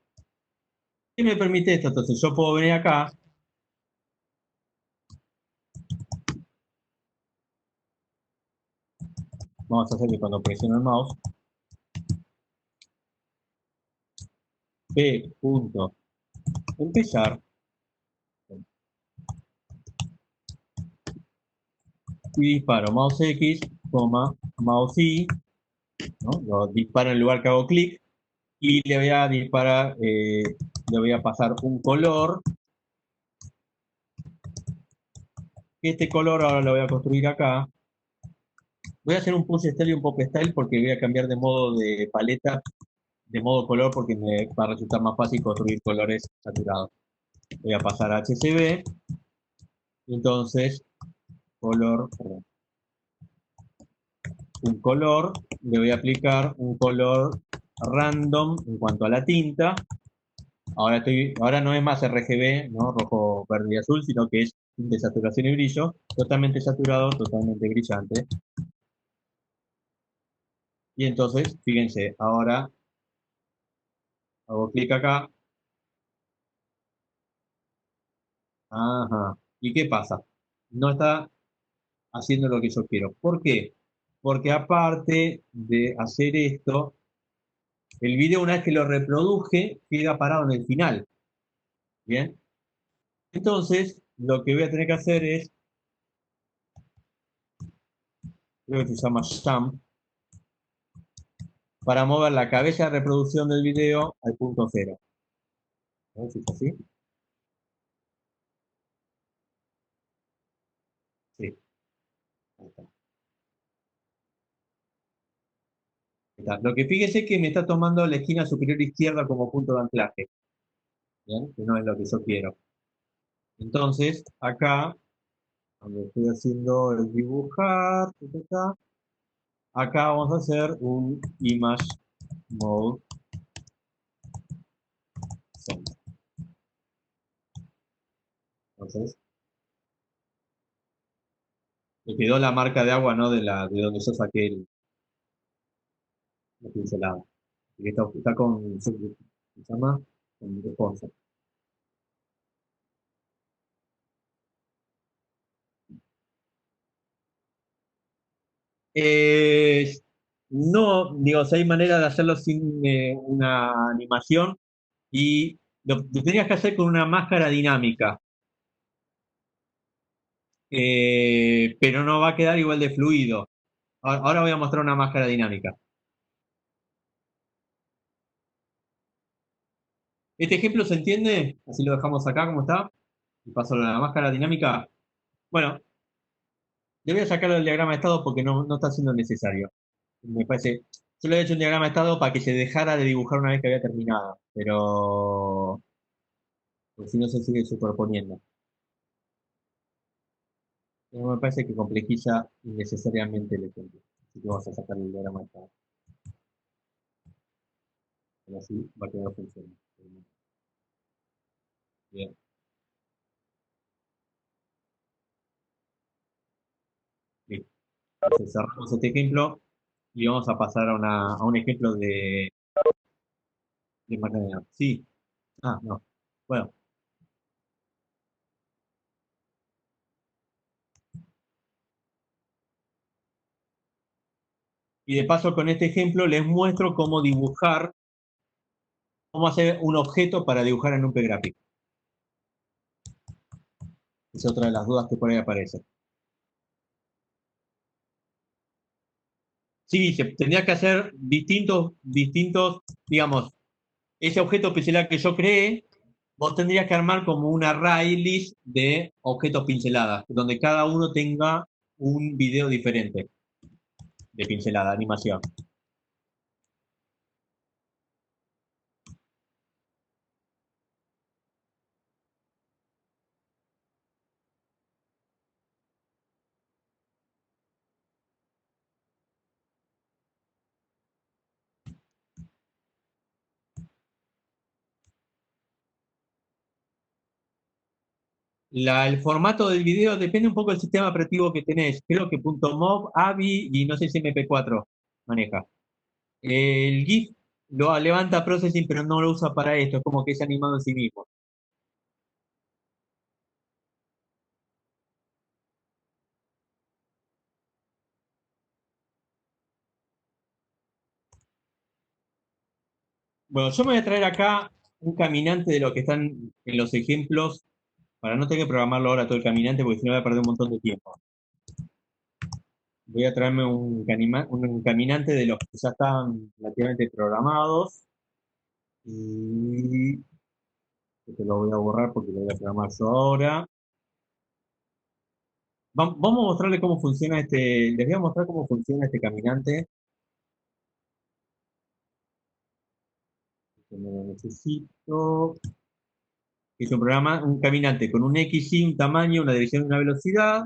[SPEAKER 1] ¿Qué me permite esto? Entonces yo puedo venir acá. Vamos a hacer que cuando presiono el mouse, p.empezar y disparo mouse X, mouse Y, ¿no? Lo disparo en el lugar que hago clic y le voy a disparar, le voy a pasar un color. Este color ahora lo voy a construir acá. Voy a hacer un push style y un pop style porque voy a cambiar de modo de paleta, de modo color, porque me va a resultar más fácil construir colores saturados. Voy a pasar a HCB. Entonces, color, perdón, un color, le voy a aplicar un color random en cuanto a la tinta. Ahora no es más RGB, ¿no? Rojo, verde y azul, sino que es de saturación y brillo, totalmente saturado, totalmente brillante. Y entonces, fíjense, ahora hago clic acá. Ajá. ¿Y qué pasa? No está haciendo lo que yo quiero. ¿Por qué? Porque aparte de hacer esto, el video una vez que lo reproduje, queda parado en el final. ¿Bien? Entonces, lo que voy a tener que hacer es, creo que se llama jump, para mover la cabeza de reproducción del video al punto cero. A ver si es así. Sí, ahí está. Ahí está. Lo que fíjese es que me está tomando la esquina superior izquierda como punto de anclaje. ¿Bien? Que no es lo que yo quiero. Entonces, acá, donde estoy haciendo el dibujar, acá vamos a hacer un image mode center. Entonces, me quedó la marca de agua, ¿no? De donde yo saqué la pincelada. Y está con, ¿se llama? Con sponsor. Eh, no, digo, si hay manera de hacerlo sin una animación y lo tendrías que hacer con una máscara dinámica, pero no va a quedar igual de fluido. Ahora voy a mostrar una máscara dinámica. ¿Este ejemplo se entiende? Así lo dejamos acá como está. Y paso a la máscara dinámica. Bueno, le voy a sacar el diagrama de estado porque no está siendo necesario. Me parece. Yo le he hecho un diagrama de estado para que se dejara de dibujar una vez que había terminado. Pero pues si no se sigue superponiendo. Pero me parece que complejiza innecesariamente el ejemplo. Así que vamos a sacar el diagrama de estado. Pero así va a quedar funcionando. Bien. Listo. Entonces cerramos este ejemplo y vamos a pasar a un ejemplo de máquina. Sí. Ah, no. Bueno, y de paso con este ejemplo les muestro cómo dibujar, cómo hacer un objeto para dibujar en un P-Graphic. Es otra de las dudas que por ahí aparece. Sí, se tendría que hacer distintos, digamos, ese objeto pincelado que yo creé, vos tendrías que armar como una array list de objetos pinceladas, donde cada uno tenga un video diferente de pincelada, animación. El formato del video depende un poco del sistema operativo que tenés. Creo que .mov, AVI y no sé si MP4 maneja. El GIF lo levanta Processing, pero no lo usa para esto. Es como que es animado en sí mismo. Bueno, yo me voy a traer acá un caminante de lo que están en los ejemplos, para no tener que programarlo ahora todo el caminante, porque si no voy a perder un montón de tiempo. Voy a traerme un caminante de los que ya están relativamente programados. Y este lo voy a borrar porque lo voy a programar yo ahora. Vamos a mostrarle cómo funciona les voy a mostrar cómo funciona este caminante. Que no lo necesito. Es un programa, un caminante con un X, Y, un tamaño, una dirección y una velocidad.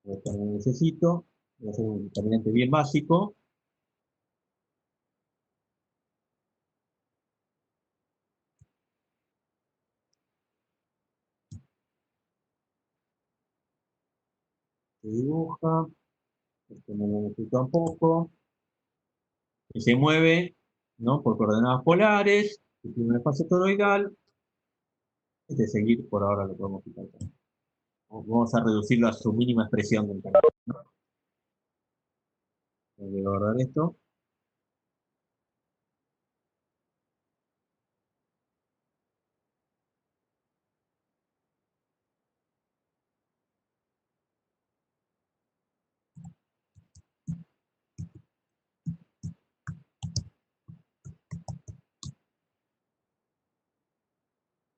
[SPEAKER 1] Esto no necesito. Voy a hacer un caminante bien básico. Se dibuja. Esto no lo necesito tampoco. Que se mueve, ¿no? Por coordenadas polares. Que tiene un espacio toroidal. Este seguir por ahora lo podemos quitar. Vamos a reducirlo a su mínima expresión del canal, ¿no? Voy a guardar esto.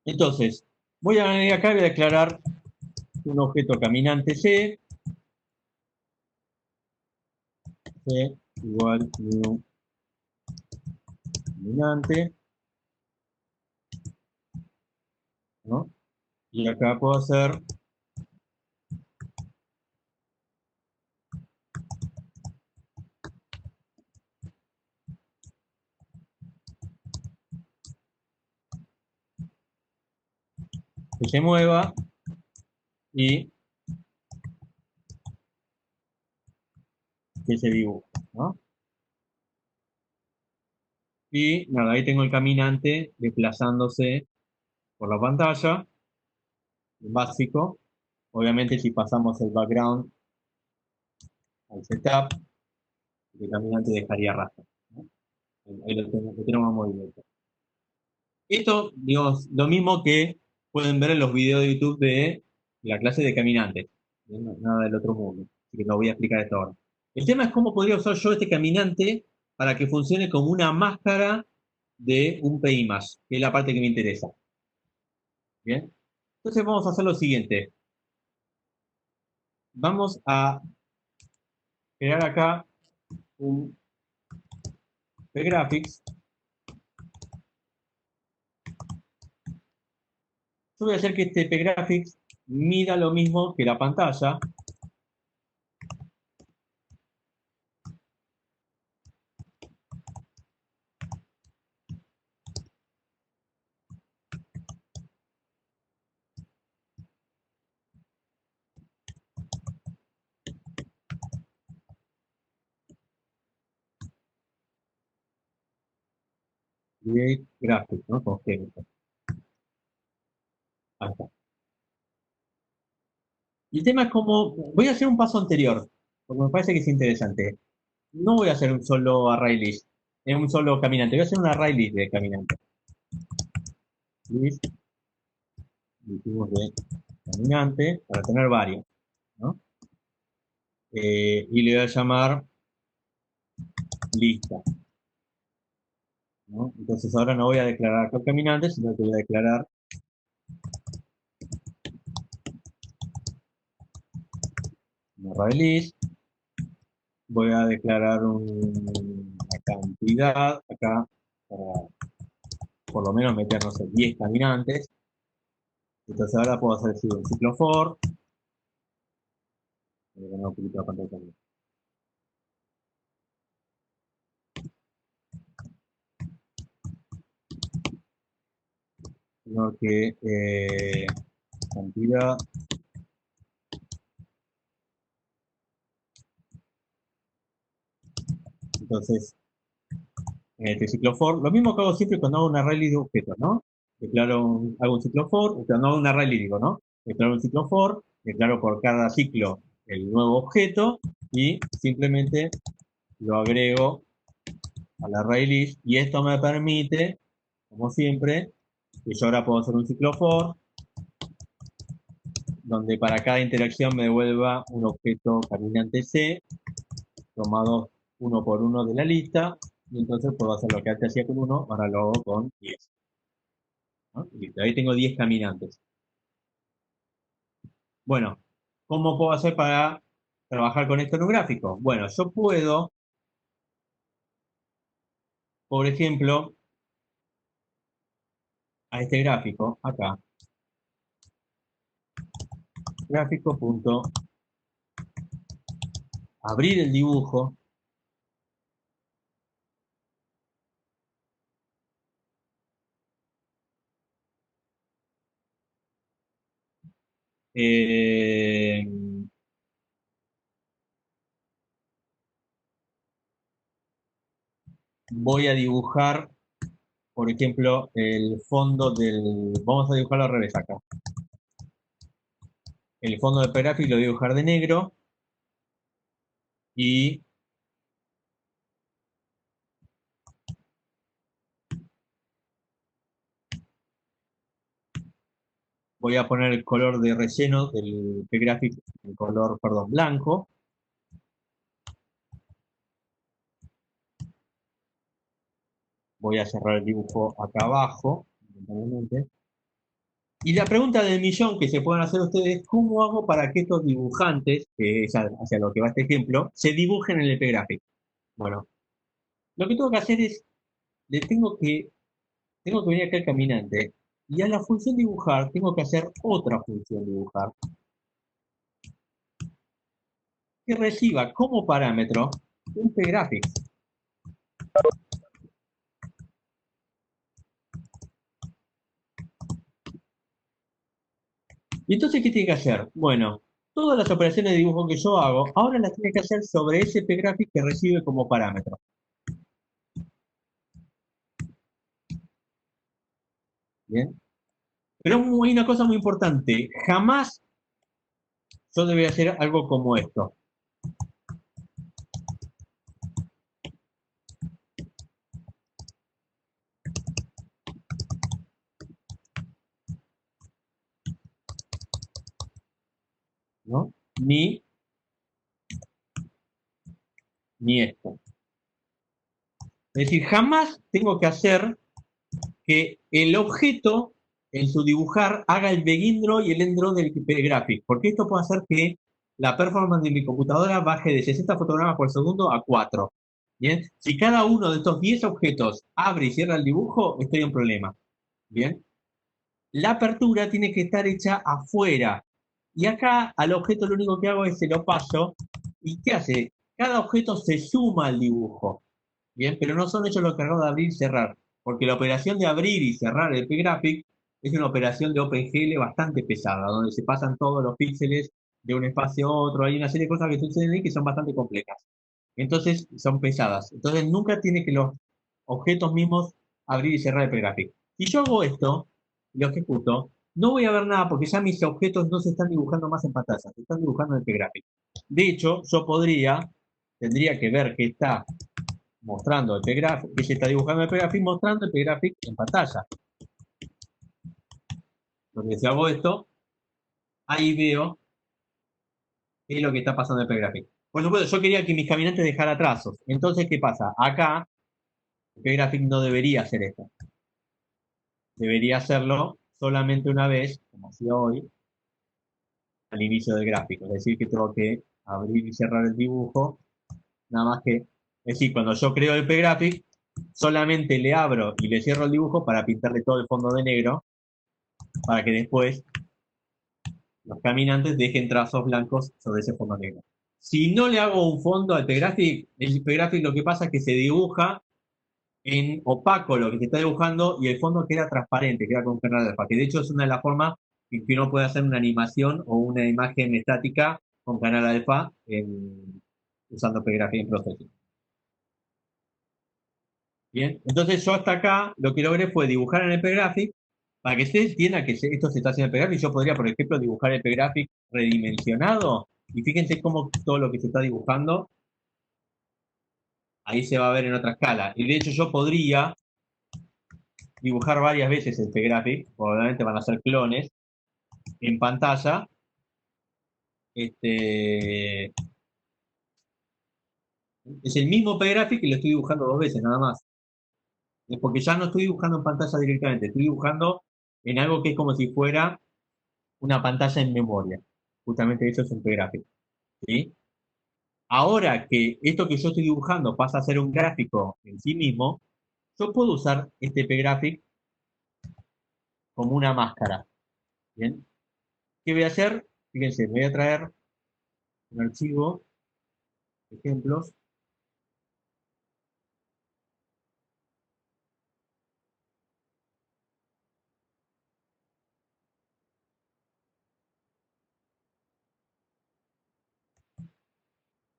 [SPEAKER 1] Entonces, voy a venir acá y voy a declarar un objeto caminante C, C igual new caminante, ¿no? Y acá puedo hacer que se mueva y que se dibuje, ¿no? Y nada, ahí tengo el caminante desplazándose por la pantalla, básico. Obviamente si pasamos el background al setup, el caminante dejaría rastro, ¿no? Ahí lo tenemos muy bien. Esto, digamos, lo mismo que pueden ver en los videos de YouTube de la clase de caminantes. Nada del otro mundo. Así que lo voy a explicar esto ahora. El tema es cómo podría usar yo este caminante para que funcione como una máscara de un PIMAX, que es la parte que me interesa. Bien. Entonces vamos a hacer lo siguiente. Vamos a crear acá un pgraphics. Yo voy a hacer que este pgraphics mida lo mismo que la pantalla. Create graphics, ¿no? Con G. Ahí está. Y el tema es como, voy a hacer un paso anterior, porque me parece que es interesante. No voy a hacer un solo array list, un solo caminante, voy a hacer un array list de caminante. List, hicimos de caminante, para tener varios, ¿no? Y le voy a llamar lista, ¿no? Entonces ahora no voy a declarar acá caminante, sino que voy a declarar un array list. Voy a declarar una cantidad acá para por lo menos meter, no sé, 10 caminantes. Entonces ahora puedo hacer un ciclo for. Voy a ganar un poquito la pantalla también. Sino que cantidad entonces en este ciclo for, lo mismo que hago siempre cuando hago un array list de objetos, ¿no? Hago un ciclo for, cuando hago un array list, digo, ¿no? Declaro un ciclo for, declaro por cada ciclo el nuevo objeto y simplemente lo agrego al array list y esto me permite, como siempre, que yo ahora puedo hacer un ciclo for donde para cada interacción me devuelva un objeto caminante C tomado uno por uno de la lista, y entonces puedo hacer lo que antes hacía con uno, ahora lo hago con 10. ¿No? Y listo, ahí tengo 10 caminantes. Bueno, ¿cómo puedo hacer para trabajar con esto en un gráfico? Bueno, yo puedo por ejemplo, a este gráfico, acá, gráfico punto, abrir el dibujo, eh, voy a dibujar, por ejemplo, el fondo del, vamos a dibujarlo al revés acá. El fondo del gráfico lo voy a dibujar de negro y voy a poner el color de relleno del gráfico, el color, perdón, blanco. Voy a cerrar el dibujo acá abajo, momentáneamente. Y la pregunta del millón que se pueden hacer ustedes, ¿cómo hago para que estos dibujantes, que es hacia lo que va este ejemplo, se dibujen en el P-Graphic? Bueno, lo que tengo que hacer es, le tengo que venir acá al caminante, y a la función dibujar tengo que hacer otra función dibujar, que reciba como parámetro un P-Graphic. Y entonces, ¿qué tiene que hacer? Bueno, todas las operaciones de dibujo que yo hago, ahora las tiene que hacer sobre ese P-Graphic que recibe como parámetro. ¿Bien? Pero hay una cosa muy importante, jamás yo debería hacer algo como esto. ¿No? Ni esto. Es decir, jamás tengo que hacer que el objeto en su dibujar haga el begin draw y el end draw del graphic, porque esto puede hacer que la performance de mi computadora baje de 60 fotogramas por segundo a 4. ¿Bien? Si cada uno de estos 10 objetos abre y cierra el dibujo, estoy en problema. ¿Bien? La apertura tiene que estar hecha afuera. Y acá al objeto lo único que hago es se lo paso. ¿Y qué hace? Cada objeto se suma al dibujo. Bien, pero no son ellos los cargados de abrir y cerrar. Porque la operación de abrir y cerrar el P-Graphic es una operación de OpenGL bastante pesada, donde se pasan todos los píxeles de un espacio a otro. Hay una serie de cosas que suceden ahí que son bastante complejas. Entonces, son pesadas. Entonces, nunca tiene que los objetos mismos abrir y cerrar el P-Graphic. Si yo hago esto, lo ejecuto, no voy a ver nada porque ya mis objetos no se están dibujando más en pantalla, se están dibujando en el P-Graphic. De hecho, yo tendría que ver que está mostrando el P-Graphic, que se está dibujando el P-Graphic, mostrando el P-Graphic en pantalla. Entonces, si hago esto, ahí veo qué es lo que está pasando en el P-Graphic. Por supuesto, yo quería que mis caminantes dejaran trazos. Entonces, ¿qué pasa? Acá, el P-Graphic no debería hacer esto. Debería hacerlo solamente una vez, como hacía hoy, al inicio del gráfico. Es decir, que tengo que abrir y cerrar el dibujo, nada más que, es decir, cuando yo creo el P-Graphic, solamente le abro y le cierro el dibujo para pintarle todo el fondo de negro, para que después los caminantes dejen trazos blancos sobre ese fondo negro. Si no le hago un fondo al P-Graphic, el P-Graphic lo que pasa es que se dibuja en opaco lo que se está dibujando y el fondo queda transparente, queda con canal alfa, que de hecho es una de las formas en que uno puede hacer una animación o una imagen estática con canal alfa usando P-Graphic en Processing. Bien, entonces yo hasta acá lo que logré fue dibujar en el P-Graphic para que se entienda que esto se está haciendo en el P-Graphic. Yo podría, por ejemplo, dibujar el P-Graphic redimensionado y fíjense cómo todo lo que se está dibujando ahí se va a ver en otra escala. Y de hecho yo podría dibujar varias veces el P-Graphic, probablemente van a ser clones, en pantalla. Es el mismo P-Graphic y lo estoy dibujando dos veces nada más. Es porque ya no estoy dibujando en pantalla directamente, estoy dibujando en algo que es como si fuera una pantalla en memoria. Justamente eso es un P-Graphic. ¿Sí? Ahora que esto que yo estoy dibujando pasa a ser un gráfico en sí mismo, Yo puedo usar este pgraphic como una máscara. ¿Bien? ¿Qué voy a hacer? Fíjense, voy a traer un archivo, ejemplos,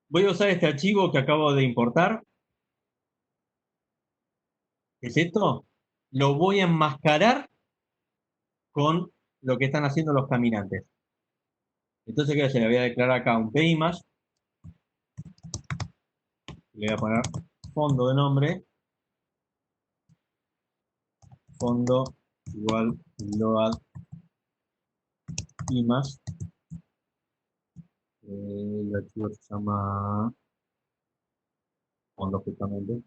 [SPEAKER 1] voy a usar este archivo que acabo de importar, ¿qué es esto? Lo voy a enmascarar con lo que están haciendo los caminantes. Entonces, ¿qué voy a hacer? Le voy a declarar acá un pimage, le voy a poner fondo de nombre, fondo igual load image, el archivo se llama fondo justamente.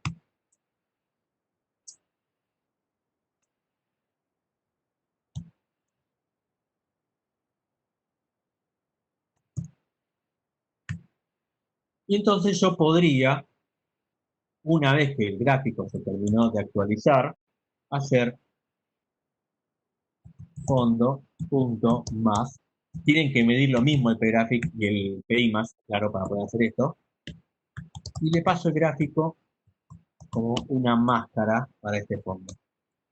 [SPEAKER 1] Y entonces yo podría, una vez que el gráfico se terminó de actualizar, hacer fondo punto más. Tienen que medir lo mismo el pgraphic y el pimage, claro, para poder hacer esto. Y le paso el gráfico como una máscara para este fondo.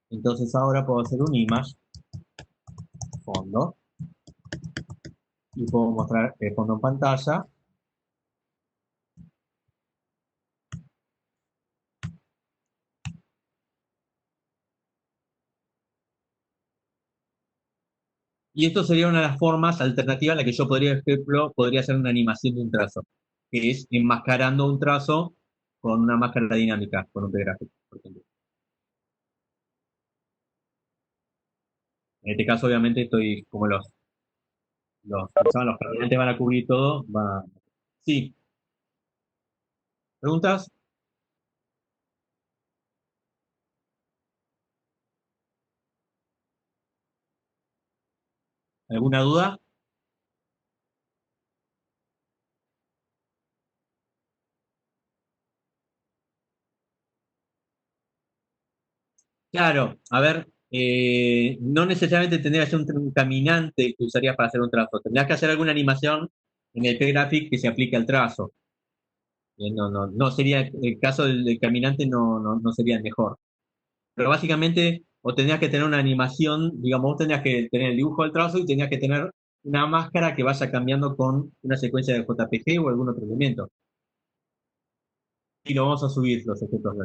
[SPEAKER 1] Entonces ahora puedo hacer un image, fondo, y puedo mostrar el fondo en pantalla. Y esto sería una de las formas alternativas en la que yo podría, por ejemplo, podría hacer una animación de un trazo, que es enmascarando un trazo con una máscara dinámica, con un pgráfico, por ejemplo. En este caso, obviamente, estoy como los caminantes van a cubrir todo. Sí, ¿preguntas? ¿Alguna duda? Claro, a ver, no necesariamente tendría que ser un caminante que usarías para hacer un trazo. Tendrías que hacer alguna animación en el pgraphic que se aplique al trazo. No sería, el caso del caminante no sería el mejor. Pero básicamente, o tendrías que tener una animación, digamos, vos tendrías que tener el dibujo del trazo y tendrías que tener una máscara que vaya cambiando con una secuencia de JPG o algún otro elemento. Y lo vamos a subir los efectos.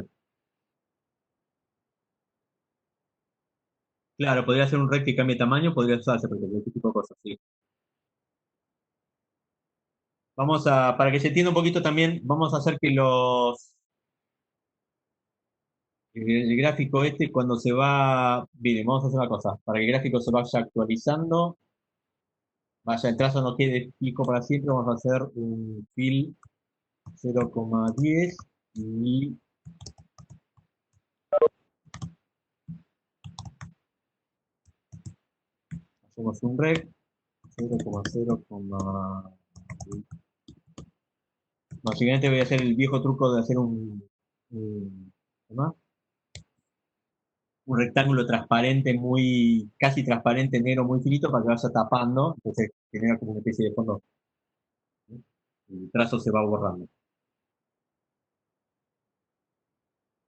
[SPEAKER 1] Claro, podría ser un rec que cambie tamaño, podría usarse, porque este tipo de cosas, sí. Para que se entienda un poquito también, vamos a hacer que el gráfico este cuando se va, miren, vamos a hacer una cosa, para que el gráfico se vaya actualizando, vaya, el trazo no quede fijo para siempre, vamos a hacer un fill 0,10 y hacemos un rec 0,0, básicamente voy a hacer el viejo truco de hacer ¿qué más? Un rectángulo transparente, muy, casi transparente, negro, muy finito, para que vaya tapando, entonces genera como una especie de fondo. El trazo se va borrando.